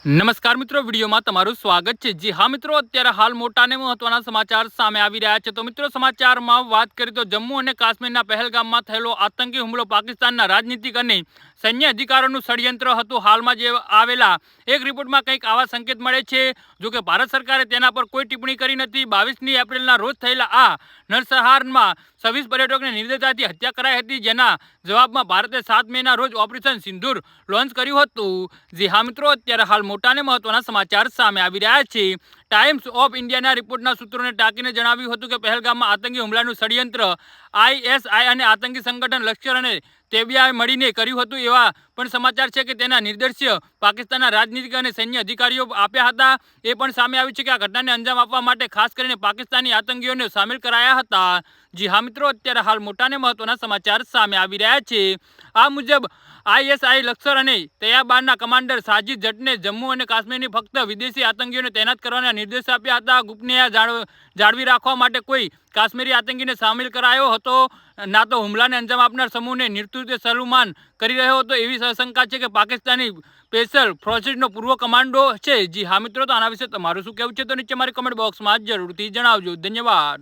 નમસ્કાર મિત્રો, વિડીયોમાં તમારું સ્વાગત છે। જી હા મિત્રો, અત્યારે હાલ મોટા અને મહત્વના સમાચાર સામે આવી રહ્યા છે। તો મિત્રો, સમાચારમાં વાત કરીએ તો જમ્મુ અને કાશ્મીરના પહેલગામમાં થયેલો આતંકી હુમલો પાકિસ્તાનના રાજનીતિક અને સૈન્ય અધિકારીઓનું ષડયંત્ર હતું। હાલમાં જે આવેલા એક રિપોર્ટમાં કંઈક આવા સંકેત મળે છે। જો કે ભારત સરકારે તેના પર કોઈ ટિપ્પણી કરી નથી। 22 એપ્રિલના રોજ થયેલા આ નરસંહારમાં 26 પર્યટકોની નિર્દયતાથી હત્યા કરાઈ હતી, જેના જવાબમાં ભારતે 7 મેના રોજ ઓપરેશન સિંદૂર લોન્ચ કર્યું હતું। જી હા મિત્રો, અત્યારે હાલ મોટા અને મહત્વના સમાચાર સામે આવી રહ્યા છે। ટાઈમ્સ ઓફ ઇન્ડિયાના રિપોર્ટના સૂત્રોને ટાંકીને જણાવ્યું હતું કે પહેલગામમાં આતંકી હુમલાનું ષડયંત્ર આઈએસઆઈ અને આતંકી સંગઠન લશ્કર અને તૈયબાએ મળીને કર્યું હતું। એવા પણ સમાચાર છે કે તેના નિર્દેશ્ય પાકિસ્તાનના રાજનીતિક અને સૈન્ય અધિકારીઓ આપ્યા હતા। એ પણ સામે આવ્યું છે કે આ ઘટનાને અંજામ આપવા માટે ખાસ કરીને પાકિસ્તાની આતંકીઓને સામેલ કરાયા હતા। જી હા મિત્રો, અત્યારે હાલ મોટા અને મહત્વના સમાચાર સામે આવી રહ્યા છે। આ મુજબ આઈએસઆઈ લશ્કર અને તૈયબાના કમાન્ડર સાજિદ જટને જમ્મુ અને કાશ્મીરની ફક્ત વિદેશી આતંકીઓને તૈનાત કરવાના નિર્દેશ આપ્યા હતા। ગુપનીયતા જાળવી રાખવા માટે કોઈ કાશ્મીરી આતંકીને સામેલ કરાયો હતો, ના તો હુમલાને અંજામ આપનાર સમૂહને નેતૃત્વ સલમાન કરી રહ્યો હતો, એવી શંકા છે કે પાકિસ્તાની સ્પેશિયલ ફોર્સીસનો પૂર્વ કમાન્ડો છે। જી હા મિત્રો, તો આના વિશે તમારું શું કહેવું છે તો નીચે મારી કમેન્ટ બોક્સમાં જરૂરથી જણાવજો। ધન્યવાદ।